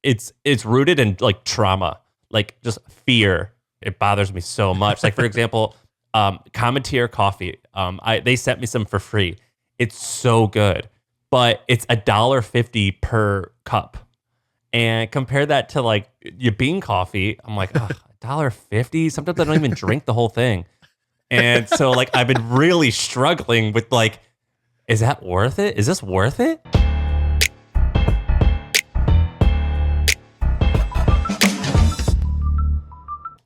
it's rooted in like trauma, like just fear. It bothers me so much. Like for example, Commetier coffee. They sent me some for free. It's so good, but it's $1.50 per cup. And compare that to like your bean coffee. I'm like, oh, $1.50. Sometimes I don't even drink the whole thing. And so like I've been really struggling with like, is that worth it? Is this worth it?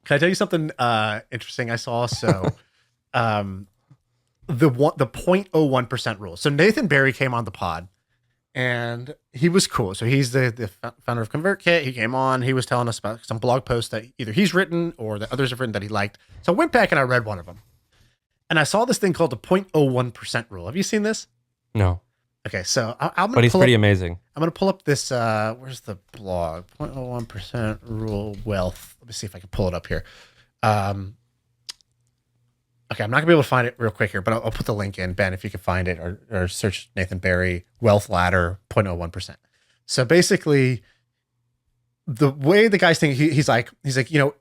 Can I tell you something interesting I saw? So the 0.01% rule. So Nathan Barry came on the pod and he was cool. So he's the founder of ConvertKit. He came on. He was telling us about some blog posts that either he's written or that others have written that he liked. So I went back and I read one of them. And I saw this thing called the 0.01% rule. Have you seen this? No. Okay, so I'm but he's pretty amazing. I'm going to pull up this, where's the blog? 0.01% rule wealth. Let me see if I can pull it up here. Okay, I'm not going to be able to find it real quick here, but I'll put the link in, Ben, if you can find it, or search Nathan Barry, wealth ladder, 0.01%. So basically, the way the guy's thinking, he's like, you know,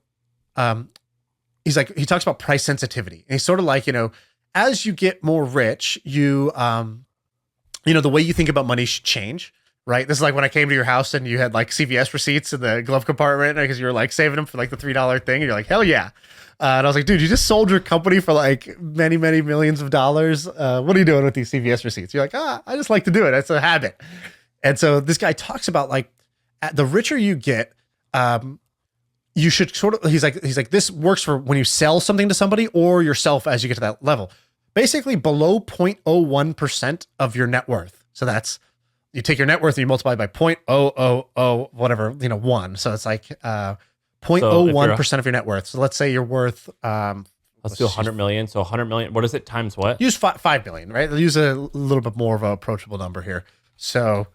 he's like, he talks about price sensitivity. And he's sort of like, you know, as you get more rich, you know, the way you think about money should change, right? This is like when I came to your house and you had like CVS receipts in the glove compartment because you were like saving them for like the $3 thing. And you're like, hell yeah. And I was like, dude, you just sold your company for like many, many millions of dollars. What are you doing with these CVS receipts? You're like, I just like to do it. It's a habit. And so this guy talks about like, the richer you get, you should sort of, he's like, this works for when you sell something to somebody or yourself as you get to that level. Basically below 0.01% of your net worth. So that's, you take your net worth and you multiply by 0.000 whatever, you know, 1. So it's like 0.01% of your net worth. So let's say you're worth let's do 100 million. So 100 million, what is it times what? Use 5 billion, right? Use a little bit more of an approachable number here. So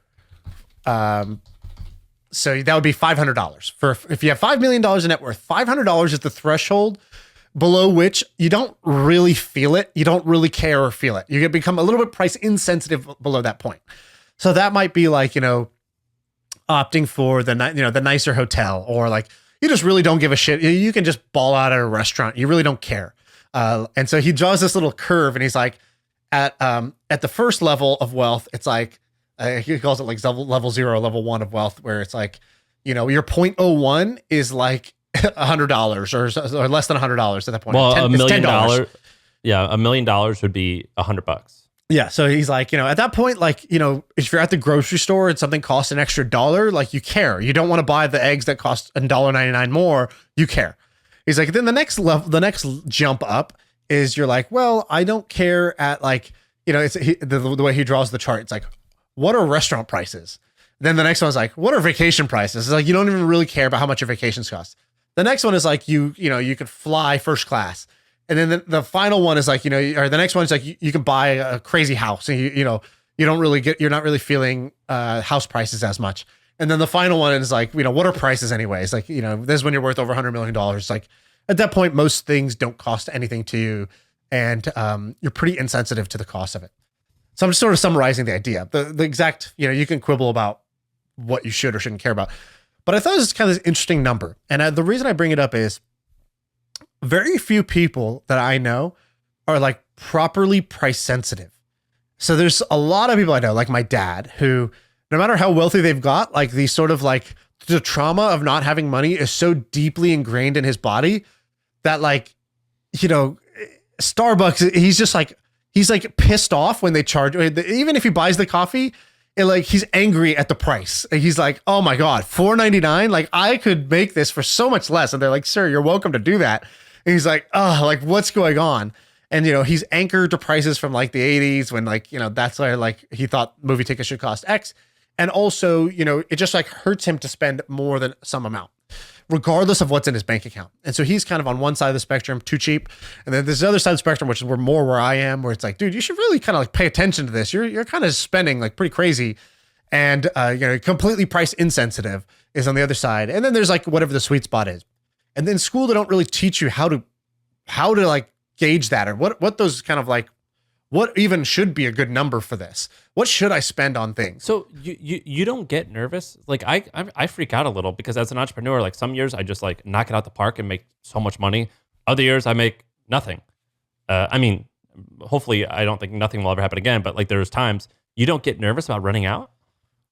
so that would be $500 for, if you have $5 million in net worth. $500 is the threshold below which you don't really feel it. You don't really care or feel it. You become a little bit price insensitive below that point. So that might be like, you know, opting for the nicer hotel, or like you just really don't give a shit. You can just ball out at a restaurant. You really don't care. And so he draws this little curve, and he's like, at the first level of wealth, it's like he calls it like level 0, level 1 of wealth, where it's like, you know, your 0.01 is like $100 or less than $100 at that point. Well, $1 million. Yeah, $1 million would be $100. Yeah. So he's like, you know, at that point, like, you know, if you're at the grocery store and something costs an extra $1, like you care. You don't want to buy the eggs that cost $1.99 more. You care. He's like, then the next level, the next jump up is you're like, well, I don't care at like, you know, it's the way he draws the chart. It's like, what are restaurant prices? Then the next one's like, what are vacation prices? It's like, you don't even really care about how much your vacations cost. The next one is like, you know, you could fly first class. And then the final one is like, you know, or the next one is like, you can buy a crazy house, and you know, you're not really feeling house prices as much. And then the final one is like, you know, what are prices anyways? Like, you know, this is when you're worth over $100 million. Like at that point, most things don't cost anything to you, and you're pretty insensitive to the cost of it. So I'm just sort of summarizing the idea. The exact, you know, you can quibble about what you should or shouldn't care about, but I thought it was kind of this interesting number. And the reason I bring it up is very few people that I know are like properly price sensitive. So there's a lot of people I know, like my dad, who no matter how wealthy they've got, like these sort of like the trauma of not having money is so deeply ingrained in his body that, like, you know, Starbucks, he's like pissed off when they charge, even if he buys the coffee, like he's angry at the price. He's like, oh my God, $4.99. Like I could make this for so much less. And they're like, sir, you're welcome to do that. And he's like, oh, like what's going on? And, you know, he's anchored to prices from like the 80s when, like, you know, that's why like he thought movie tickets should cost X. And also, you know, it just like hurts him to spend more than some amount, regardless of what's in his bank account. And so he's kind of on one side of the spectrum, too cheap. And then there's the other side of the spectrum, which is where I am, where it's like, dude, you should really kind of like pay attention to this. You're kind of spending like pretty crazy, and you know, completely price insensitive is on the other side. And then there's like whatever the sweet spot is. And then school, they don't really teach you how to like gauge that, or what those kind of like what even should be a good number for this? What should I spend on things? So you don't get nervous? Like I freak out a little because as an entrepreneur, like some years I just like knock it out the park and make so much money. Other years I make nothing. I mean, hopefully I don't think nothing will ever happen again, but like there's times you don't get nervous about running out.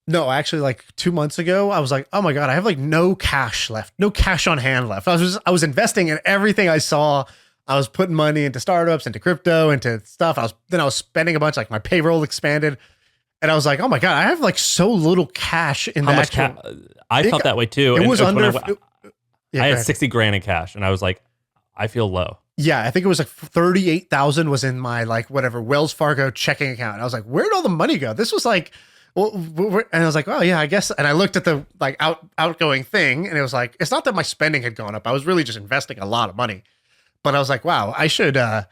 No, actually, like 2 months ago, I was like, oh my God, I have like no cash left, no cash on hand left. I was investing in everything I saw. I was putting money into startups, into crypto, into stuff. I was spending a bunch, like my payroll expanded. And I was like, oh my God, I have like so little cash in How the much actual. I felt that way too. It was when under. I had 60 grand in cash and I was like, I feel low. Yeah, I think it was like 38,000 was in my like whatever Wells Fargo checking account. And I was like, where'd all the money go? This was like, and I was like, oh yeah, I guess. And I looked at the like outgoing thing, and it was like, it's not that my spending had gone up. I was really just investing a lot of money. But I was like, wow, I need to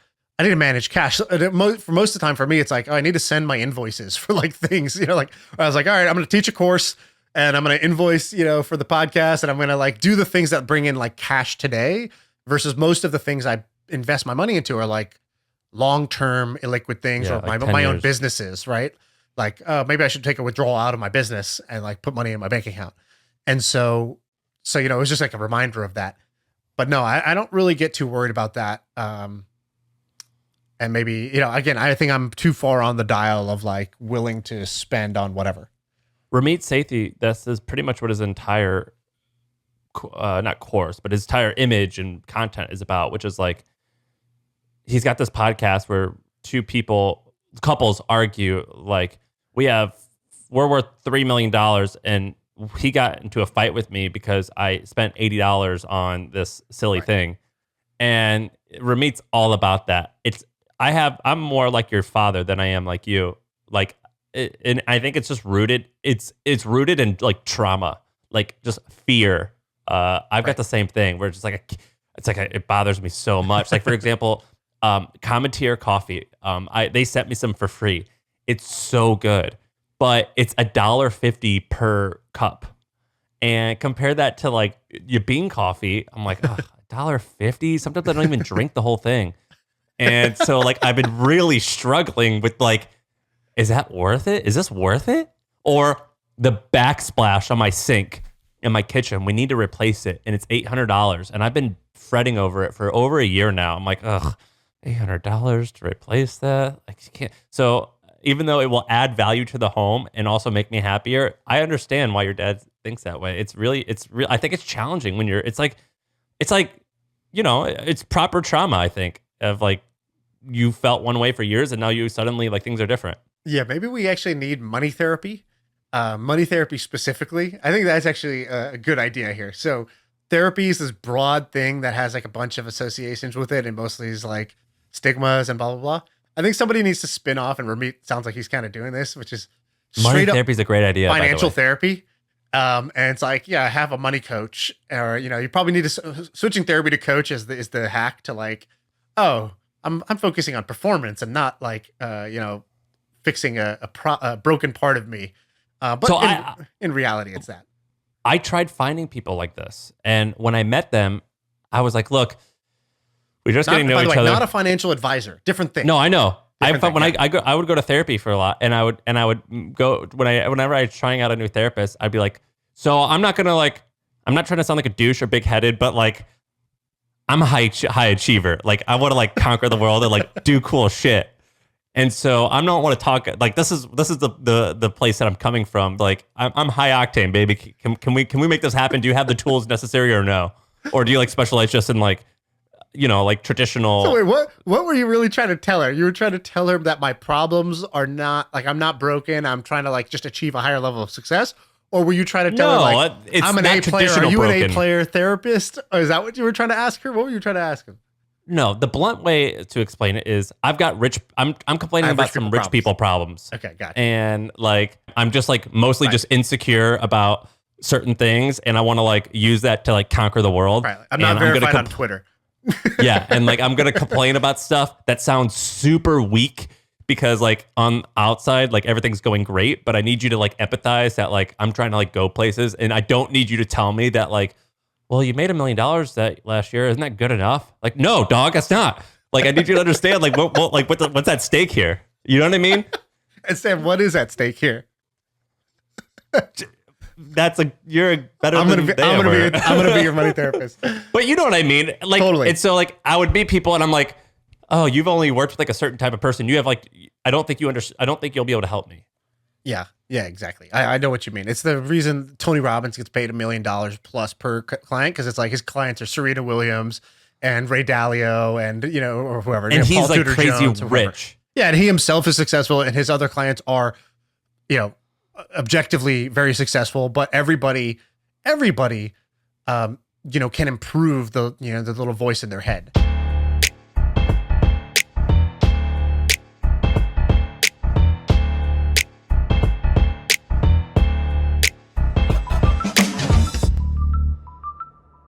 manage cash. For most of the time for me, it's like, oh, I need to send my invoices for like things, like I was like, all right, I'm going to teach a course and I'm going to invoice, for the podcast. And I'm going to like do the things that bring in like cash today versus most of the things I invest my money into are like long-term illiquid things or like my own businesses, right? Like, maybe I should take a withdrawal out of my business and like put money in my bank account. And so, it was just like a reminder of that. But no, I don't really get too worried about that. And maybe, again, I think I'm too far on the dial of like willing to spend on whatever. Ramit Sethi, this is pretty much what his entire, not course, but his entire image and content is about, which is like, he's got this podcast where couples argue like, we're worth $3 million and he got into a fight with me because I spent $80 on this silly thing. And Ramit's all about that. I'm more like your father than I am like you. Like, and I think it's just rooted. It's rooted in like trauma, like just fear. I've got the same thing where it's just like, it bothers me so much. Like for example, Commetier coffee. They sent me some for free. It's so good, but it's $1.50 per cup. And compare that to like your bean coffee. I'm like, $1.50. Sometimes I don't even drink the whole thing. And so like, I've been really struggling with like, is that worth it? Is this worth it? Or the backsplash on my sink in my kitchen, we need to replace it. And it's $800. And I've been fretting over it for over a year now. I'm like, $800 to replace that? Like, you can't. So even though it will add value to the home and also make me happier, I understand why your dad thinks that way. It's real. I think it's challenging when it's proper trauma, I think, of like, you felt one way for years and now you suddenly like things are different. Yeah. Maybe we actually need money therapy specifically. I think that's actually a good idea here. So therapy is this broad thing that has like a bunch of associations with it and mostly is like stigmas and blah, blah, blah. I think somebody needs to spin off, and Ramit sounds like he's kind of doing this, which is money therapy is a great idea. Financial therapy. And it's like, yeah, have a money coach, or, you probably need to switching therapy to coach is the hack to like, oh, I'm focusing on performance and not like, fixing a broken part of me. But so in reality, it's that. I tried finding people like this. And when I met them, I was like, look, we're just getting to know each other. Not a financial advisor. Different thing. No, I know. I would go to therapy for a lot, and I would go whenever I was trying out a new therapist, I'd be like, so I'm not trying to sound like a douche or big headed, but like I'm a high achiever. Like I want to like conquer the world and like do cool shit. And so I don't want to talk like this is the place that I'm coming from. Like I'm high octane, baby. Can we make this happen? Do you have the tools necessary or no? Or do you like specialize just in like, like traditional? So wait, what were you really trying to tell her? You were trying to tell her that my problems are not like, I'm not broken. I'm trying to like just achieve a higher level of success. Or were you trying to tell her like, I'm an A player? Are you an A player therapist? Or is that what you were trying to ask her? What were you trying to ask him? No, the blunt way to explain it is I'm complaining about some rich people problems. Okay, gotcha. And like, I'm just like mostly just insecure about certain things. And I want to like use that to like conquer the world. Right. I'm not verified on Twitter. Yeah. And like, I'm going to complain about stuff that sounds super weak because like on outside, like everything's going great, but I need you to like empathize that like, I'm trying to like go places and I don't need you to tell me that like, well, you made $1 million that last year. Isn't that good enough? Like, no, dog, that's not. Like, I need you to understand, like, what's at stake here? You know what I mean? And Sam, what is at stake here? You're better I'm than gonna be your money therapist. But you know what I mean? Like, Totally. And so, like, I would meet people, and I'm like, oh, you've only worked with like a certain type of person. You have like, I don't think you'll be able to help me. Yeah, exactly. I know what you mean. It's the reason Tony Robbins gets paid $1 million plus per client, because it's like his clients are Serena Williams and Ray Dalio and or whoever. And he's Paul like Tudor crazy Jones or whoever. rich. Yeah, and he himself is successful, and his other clients are, objectively very successful. But everybody, can improve the the little voice in their head.